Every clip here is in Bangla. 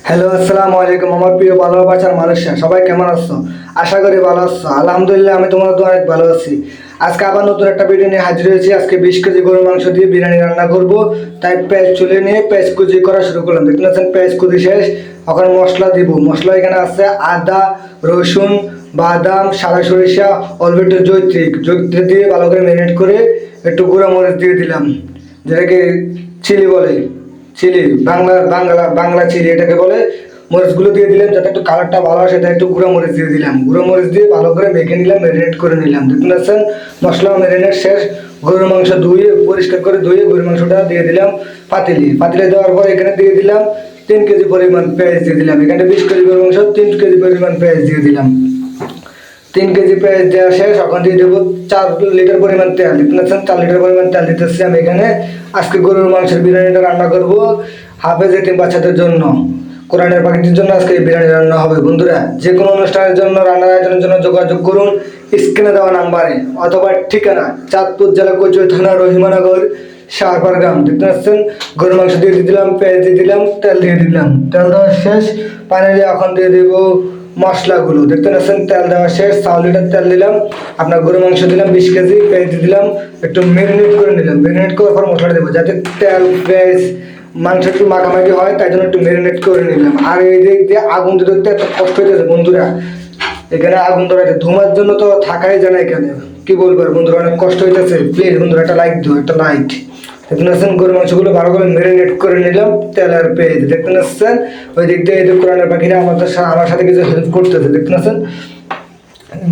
হ্যালো, আসসালামু আলাইকুম। আমার প্রিয় ভালোবাসার মানুষরা সবাই কেমন আছো? আশা করি ভালো আছো। আলহামদুলিল্লাহ, আমি তোমার তো অনেক ভালো আছি। আজকে আবার নতুন একটা ভিডিও নিয়ে হাজির হয়েছি। আজকে 20 কেজি গরুর মাংস দিয়ে বিরিয়ানি রান্না করব। তাই পেঁয়াজ চুলে নিয়ে পেঁয়াজ কুচি করা শুরু করলাম। দেখতে পাচ্ছেন পেঁয়াজ কুচি শেষ। এখন মশলা দিব। মশলা এখানে আছে আদা, রসুন, বাদাম, সাদা সরিষা, অল্প একটু জৈত্রী দিয়ে ভালো করে ম্যারিনেট করে একটু গুঁড়া মরিচ দিয়ে দিলাম, যেটাকে চিলি বলে। চিলি, বাংলা চিলি এটাকে বলে। মরিচগুলো দিয়ে দিলাম যাতে একটু কালারটা ভালো আসে, তাই একটু গুঁড়ো মরিচ দিয়ে দিলাম। গুঁড়ো মরিচ দিয়ে ভালো করে মেখে নিলাম, ম্যারিনেট করে নিলাম। দেখতে পাচ্ছেন মশলা ম্যারিনেট শেষ। গরুর মাংস ধুয়ে পরিষ্কার করে গরুর মাংসটা দিয়ে দিলাম পাতিলে দেওয়ার পর এখানে দিয়ে দিলাম 3 কেজি পরিমাণ পেঁয়াজ দিয়ে দিলাম। এখানে 20 কেজি গরুর মাংস, 3 কেজি পরিমাণ পেঁয়াজ দিয়ে দিলাম। 3 কেজি পেঁয়াজ দেওয়া শেষ। এখন দিয়ে দেবো 4 লিটার পরিমাণ তেল। দেখতে পাচ্ছেন 4 লিটার পরিমাণ তেল দিতেছি আমি এখানে। আজকে গরুর মাংসের বিরিয়ানিটা রান্না করবো হাফেজ এতিম বাচ্চাদের জন্য, কোরআনের পাখিদের জন্য আজকে এই বিরিয়ানি রান্না হবে। বন্ধুরা, যে কোনো অনুষ্ঠানের জন্য, রান্নার আয়োজনের জন্য যোগাযোগ করুন স্ক্রিনে দেওয়া নাম্বারে অথবা ঠিকানা চাঁদপুর জেলা কচুয়া থানা রহিমানগর শাহপার গ্রাম। দেখতে পাচ্ছেন গরুর মাংস দিয়ে দিলাম, পেঁয়াজ দিয়ে দিলাম, তেল দিয়ে দিলাম। তেল দেওয়া শেষ। পানি দিয়ে এখন দিয়ে দেবো মশলাগুলো। দেখতে পাচ্ছেন তেল দেওয়া শেষ। 4 লিটার তেল দিলাম। আপনার গরু মাংস দিলাম 20 কেজি, পেঁয়াজ দিলাম, একটু ম্যারিনেট করে নিলাম। ম্যারিনেট করার পর মশলাটা দেবো যাতে তেল পেঁয়াজ মাংস একটু মাখামাখি হয়, তাই জন্য একটু ম্যারিনেট করে নিলাম। আর এই দিক দিয়ে আগুন দিতে এত কষ্ট হইতেছে বন্ধুরা। এখানে আগুন ধরাইতে ধুমার জন্য তো থাকাই যায় না এখানে, কি বলবো আর বন্ধুরা, অনেক কষ্ট হইতেছে। প্লিজ বন্ধুরা একটা লাইক দিও, একটা লাইক। দেখতে পাচ্ছেন গরু মাংসগুলো ভালো করে ম্যারিনেট করে নিলাম তেল আর পেঁয়াজ। দেখতে পাচ্ছেন ওই দিক দিয়ে এই কোরআনের পাখিরা আমার সাথে কিছু হেল্প করতেছে। দেখতে পাচ্ছেন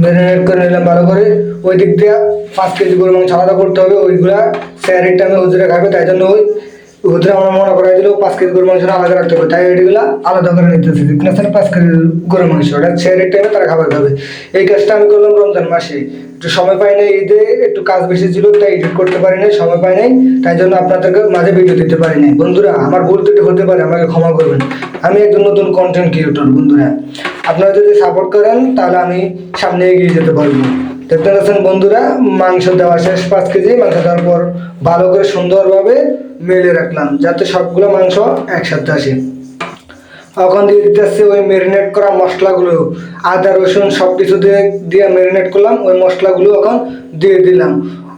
ম্যারিনেট করে নিলাম ভালো করে। ওই দিক দিয়ে 5 কেজি গরু মাংস আলাদা করতে হবে, ওইগুলা স্যারের টাইমে হুজুরে খাবে, তাই জন্য ওই হুজুরে আমার মনে করাই দিল 5 কেজি গরু মাংস আলাদা রাখতে হবে, তাই এগুলা আলাদা করে নিতেছে। দেখতে পাচ্ছেন 5 কেজি গরু মাংস, ওটা স্যারের টাইমে তারা খাবার খাবে। এই কাজটা আমি করলাম রমজান মাসে। একটু সময় পাই নাই, ঈদে একটু কাজ বেশি ছিল, তাই এডিট করতে পারি নাই, সময় পাই নাই, তাই জন্য আপনাদেরকে মাঝে ভিডিও দিতে পারি নাই। বন্ধুরা, আমার ভুল ত্রুটি হতে পারে, আমাকে ক্ষমা করবেন। আমি একজন নতুন কন্টেন্ট ক্রিয়েটর। বন্ধুরা, আপনারা যদি সাপোর্ট করেন তাহলে আমি সামনে এগিয়ে যেতে পারবো। দেখতে পাচ্ছেন বন্ধুরা, মাংস দেওয়া শেষ। 5 কেজি মাংস দেওয়ার পর ভালো করে সুন্দরভাবে মেলে রাখলাম যাতে সবগুলো মাংস একসাথে আসে। এখন দিয়ে দিতে আসছে ওই ম্যারিনেট করা মশলাগুলো, আদা রসুন সব কিছু দিয়ে ম্যারিনেট করলাম, ওই মশলাগুলো এখন দিয়ে দিলাম।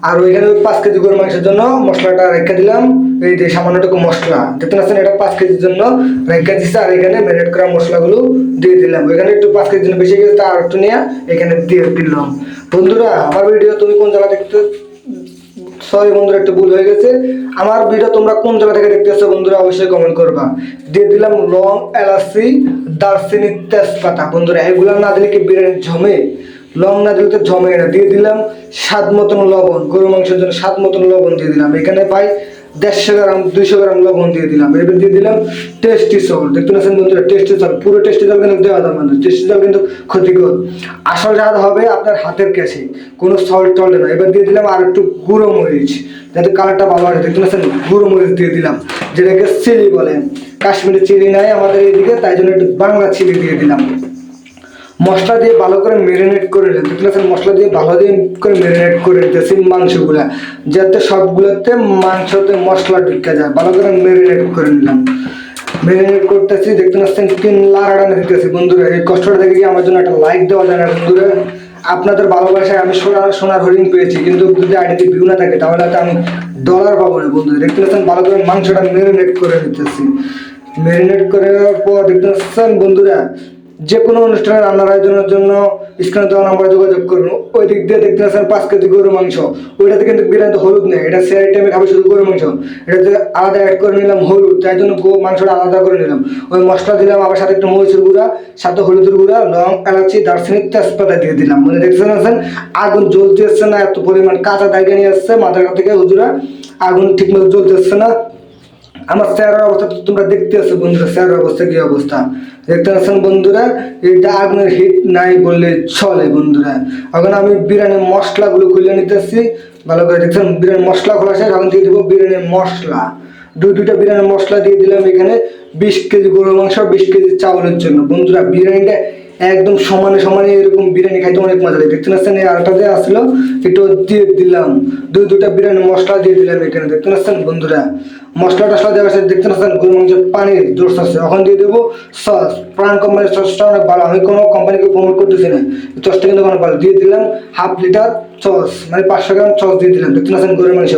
আর ওইখানে 5 কেজি গরুর মাংসের জন্য মশলাটা রেখে দিলাম। এই যে সামান্যটুকু মশলা দেখতে পাচ্ছেন, এটা 5 কেজির জন্য রেখে দিচ্ছে। আর এখানে ম্যারিনেট করা মশলাগুলো দিয়ে দিলাম। ওইখানে একটু 5 কেজির জন্য বেশি গেছে, আর একটু নিয়ে এখানে দিয়ে দিলাম। বন্ধুরা, আমার ভিডিও তুমি কোন জায়গা দেখতে, সরি বন্ধুরা একটু ভুল হয়ে গেছে। আমার ভিডিও তোমরা কোন জায়গা থেকে দেখতেছো বন্ধুরা অবশ্যই কমেন্ট করবা। দিয়ে দিলাম লং, এলাচি, দারচিনি, তেজপাতা। বন্ধুরা, এগুলো না দিলে কি বিরিয়ানি জমে? লং না দিলে তো জমে না। দিয়ে দিলাম স্বাদ মতন লবণ, গরু মাংসের জন্য স্বাদ মতন লবণ দিয়ে দিলাম। এখানে পাই 150 গ্রাম 200 গ্রাম লবণ দিয়ে দিলাম। এবার দিয়ে দিলাম টেস্টি সল্ট। দেখতে পাচ্ছেন বন্ধুরা, টেস্টি সল্ট, পুরো টেস্টি সল্ট কিন্তু দেওয়া যাবে না, টেস্টি সল্ট কিন্তু ক্ষতিকর। আসল স্বাদ হবে আপনার হাতের কাছে, কোনো সল্ট টল্ট না। এবার দিয়ে দিলাম আর একটু গুঁড়ো মরিচ যাতে কালারটা ভালো আসে। দেখতে পাচ্ছেন গুঁড়ো মরিচ দিয়ে দিলাম, যেটাকে চিলি বলেন। কাশ্মীরি চিলি নাই আমাদের এইদিকে, তাই জন্য একটু বাংলা চিলি দিয়ে দিলাম। মশলা দিয়ে ভালো করে ম্যারিনেট করে নিলাম। দেখতে পাচ্ছেন মশলা দিয়ে ভালো করে ম্যারিনেট করে নিতেছি মাংসগুলা, যাতে সবগুলোতে মাংসতে মশলা ঢুকে যায়। ভালো করে ম্যারিনেট করে নিলাম, ম্যারিনেট করতেছি। দেখতে পাচ্ছেন তিন লাড়ানো দিতেছি। বন্ধুরা, এই কষ্টটা দেখে কি আমার জন্য একটা লাইক দেওয়া যায় না? বন্ধুরা, আপনাদের ভালোবাসায় আমি সোনার হরিণ পেয়েছি, কিন্তু যদি আইডিতে ভিউ না থাকে তাহলে তো আমি ডলার পাবো না। বন্ধুরা, দেখতে পাচ্ছেন ভালো করে মাংসটা ম্যারিনেট করে নিতেছি। ম্যারিনেট করার পর দেখতে পাচ্ছেন বন্ধুরা, যে কোনো অনুষ্ঠানে রান্নার আয়োজনের জন্য স্ক্রিনে দেওয়া নাম্বারে যোগাযোগ করুন। ওই দিক দিয়ে দেখতে পাচ্ছেন 5 কেজি গরু মাংস, ওইটাতে কিন্তু বিরিয়ানিতে হলুদ নেই, এটা সেই আইটেমে খাবে শুধু গরু মাংস। এটাতে আলাদা অ্যাড করে নিলাম হলুদ, তাই জন্য মাংসটা আলাদা করে নিলাম। ওই মশলা দিলাম, আবার সাথে একটু মরিচের গুঁড়া, সাথে হলুদের গুঁড়া, লং, এলাচি, দারচিনি, তেজপাতা দিয়ে দিলাম। মানে দেখতে পাচ্ছেন আগুন জ্বলতে আসছে না, এত পরিমাণ কাঁচা দাইকে নিয়ে আসছে মাথার থেকে হুজুরা, আগুন ঠিক মতো জ্বলতে আসছে না। আমার চেহারার অবস্থা তো তোমরা দেখতে আছো বন্ধুরা, চেহারার অবস্থা কি অবস্থা দেখতে পাচ্ছেন বন্ধুরা। এইটা আগুনের হিট নাই বললে চলে বন্ধুরা। এখন আমি বিরিয়ানির মশলাগুলো খুলে নিতেছি ভালো করে। দেখছেন বিরিয়ানির মশলা খোলা শেষ। এখন দিয়ে দেবো বিরিয়ানির মশলা, দুইটা বিরিয়ানির মশলা দিয়ে দিলাম এখানে। 20 কেজি গরু মাংস, 20 কেজি চাউলের জন্য। বন্ধুরা, বিরিয়ানিটা একদম সমানে সমানে এরকম বিরিয়ানি খাইতে অনেক মজা লাগে। দেখতে পাচ্ছেন এই আলটা যে আসলো একটু দিয়ে দিলাম, দুটা বিরিয়ানি মশলা দিয়ে দিলাম এখানে। দেখতে পাচ্ছেন বন্ধুরা মশলা টসলা দেওয়া আছে। দেখতে পাচ্ছেন গরু মাংসের পানির জোস আছে। এখন দিয়ে দেবো সস। প্রাণ কোম্পানির সসটা অনেক ভালো, আমি কোনো কোম্পানিকে প্রমোট করতেছি না, সসটা কিন্তু অনেক ভালো। দিয়ে দিলাম 1/2 লিটার সস, মানে 500 গ্রাম সস দিয়ে দিলাম। দেখতে পাচ্ছেন গরুর মাংস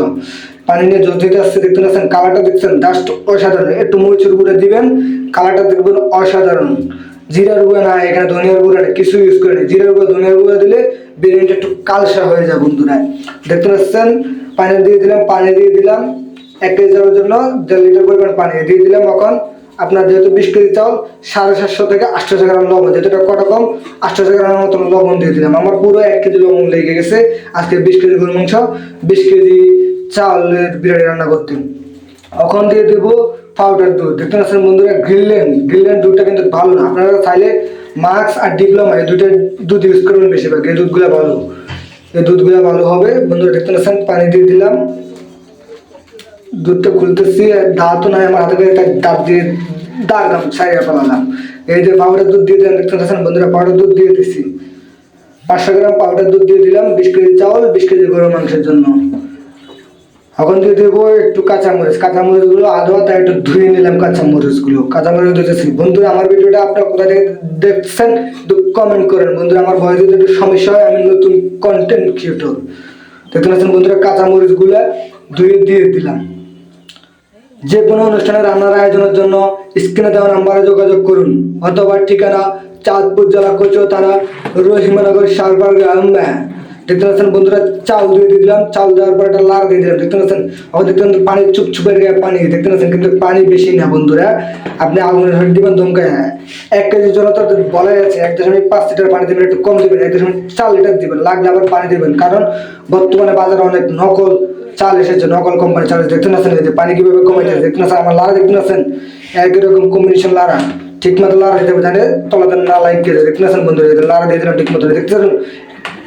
পানি নিয়ে জোস দিতে আসছে। দেখতে পাচ্ছেন কালারটা দেখছেন জাস্ট অসাধারণ। একটু মরিচের গুঁড়া দিবেন, কালারটা দেখবেন অসাধারণ। জিরার গুঁড়া না, এখানে ধনিয়ার গুঁড়া না, কিছু ইউজ করে নেই। জিরার গুঁড়া ধনিয়ার গুঁড়া দিলে বিরিয়ানিটা একটু কালসা হয়ে যায় বন্ধুরা। দেখতে পাচ্ছেন পানি দিয়ে দিলাম, পানি দিয়ে দিলাম 1 কেজি চাউলের জন্য 1.5 লিটার পরিমাণ পানি দিয়ে দিলাম। এখন আপনার যেহেতু 20 কেজি চাউল 750 থেকে 800 গ্রাম লবণ, যেটা কটা কম 800 গ্রামের মতো লবণ দিয়ে দিলাম। আমার পুরো 1 কেজি লবণ লেগে গেছে আজকে 20 কেজি গরু মাংস 20 কেজি চাউলের বিরিয়ানি রান্না করতে। এখন দিয়ে দেবো পাউডার দুধ। দেখতে পাচ্ছেন বন্ধুরা গ্রিনল্যান্ড দুধটা কিন্তু ভালো না, আপনারা চাইলে মাক্স আর ডিপ্লোমা এই দুইটা দুধ ইউজ করবেন বেশিরভাগ, এই দুধগুলো ভালো, এই দুধগুলো ভালো হবে বন্ধুরা। দেখতে পাচ্ছেন পানি দিয়ে দিলাম, দুধটা খুলতেছি, দাঁতও নাই আমার হাতে, একটা দাঁত দিয়ে দাঁড়ালাম সারিয়া ফেলালাম। এই যে পাউডার দুধ দিয়ে দিলাম। দেখতে পাচ্ছেন বন্ধুরা পাউডার দুধ দিয়ে দিচ্ছি, 500 গ্রাম পাউডার দুধ দিয়ে দিলাম 20 কেজি চাউল 20 কেজি গরু মাংসের জন্য। এখন দিয়ে দেবো একটু কাঁচামরিচগুলো আধা তাই একটু ধুয়ে নিলাম কাঁচামরিচ দিতেছি। বন্ধুরা আমার ভিডিওটা আপনারা কোথা থেকে দেখছেন একটু কমেন্ট করেন বন্ধুরা, আমার ভয়েস যদি একটু সমস্যা হয়, আমি নতুন কন্টেন্ট ক্রিয়েটর। দেখতে পাচ্ছেন বন্ধুরা কাঁচামরিচগুলো ধুয়ে দিয়ে দিলাম। যে কোনো অনুষ্ঠানে রান্নার আয়োজনের জন্য স্ক্রিনে দেওয়া নাম্বারে যোগাযোগ করুন, অথবা ঠিকানা চাঁদপুর জেলা কচুয়াথানা রহিমানগর সারবার গ্রাম। দেখতে পাচ্ছেন বন্ধুরা চাল দিয়ে দিলাম, চাল দেওয়ার পর একটা লাড় দিয়ে দিলাম। দেখতে পাচ্ছেন আবার দেখতে পাচ্ছেন পানি চুপচুপের গায়ে পানি, দেখতে পাচ্ছেন কিন্তু পানি বেশি না বন্ধুরা, আপনি আগুনের হাত দিবেন দমকায়। 1 কেজির জন্য তো বলাই আছে 1.5 লিটার পানি দেবেন, একটু কম দেবেন, 1.4 লিটার দিবেন, লাগলে আবার পানি দেবেন, কারণ বর্তমানে বাজারে অনেক নকল চাল এসেছে, নকল কোম্পানি চাল। দেখতে পাচ্ছেন এই যে পানি কিভাবে কমাইছে। দেখতে পাচ্ছেন আমার লাড়া, দেখতে পাচ্ছেন একরকম কম্বিনেশন লাড়া, ঠিক মতো লাড়া দিতে হবে জানে তলাতে না লাইক গেছে। দেখতে পাচ্ছেন বন্ধুরা লাড়া দিয়ে দিলাম ঠিক মতো। দেখতে পাচ্ছেন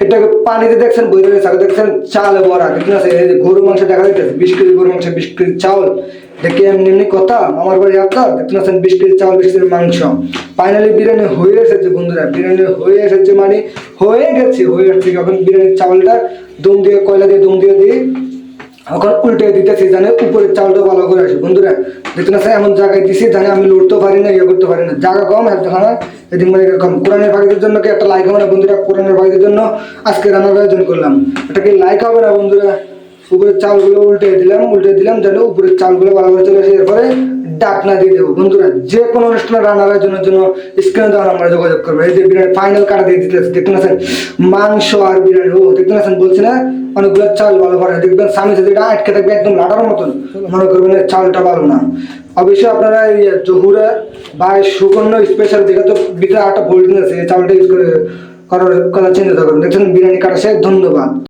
এটাকে পানিতে দেখছেন বইরে গেছে, দেখছেন চালে ভরা। দেখতে পাচ্ছেন এই যে গরু মাংস দেখা যাইতেছে, 20 কেজি গরু মাংস 20 কেজি চাউল, দেখে এমনি এমনি কথা আমার বাড়ি আপনার। দেখতে পাচ্ছেন 20 কেজি চাউল 20 কেজি মাংস। ফাইনালি বিরিয়ানি হয়ে এসেছে বন্ধুরা, বিরিয়ানি হয়ে এসেছে মানে হয়ে গেছে। এখন বিরিয়ানির চাউলটা দম দিয়ে কয়লা দিয়ে দম দিয়ে দিই, এখন উল্টে দিতেছি জানে উপরের চাউলটা ভালো করে আসে বন্ধুরা। দেখতে না এমন জায়গায় দিছি জানে আমি লড়তেও পারি না, ইয়ে করতে পারি না, জায়গা কম একখানা এদিন মানে কম। কোরআনের ভাগের জন্য কি একটা লাইক হবে না বন্ধুরা? কোরআনের ভাগের জন্য আজকে রান্নার আয়োজন করলাম, এটা কি লাইক হবে না বন্ধুরা? উপরের চাউলগুলো উল্টে দিলাম যেন উপরের চাউলগুলো ভালো করে চলে আসে। এরপরে ডাকনা দিয়ে দেবো বন্ধুরা। যে কোনো অনুষ্ঠানে রান্নার আয়োজনের জন্য স্ক্রিনে দেওয়া নাম্বারে যোগাযোগ করবে। এই যে বিরিয়ানি ফাইনাল কাটা দিয়ে দিতে দেখতে পাচ্ছেন মাংস আর বিরিয়ানি, ও দেখতে পাচ্ছেন বলছি না অনেকগুলো চাল ভালো করে। দেখবেন স্বামী যেটা আটকে থাকবে একদম লাটার মতন, মনে করবেন চালটা ভালো না। অবশ্যই আপনারা এই জহুরা বা সুকন্য স্পেশাল দিকে তো ভিতরে একটা ভোল্টিং আছে, এই চাউলটা ইউজ করে করার কথা চিন্তা করবেন। দেখছেন বিরিয়ানি কাটা শেষ, ধন্যবাদ।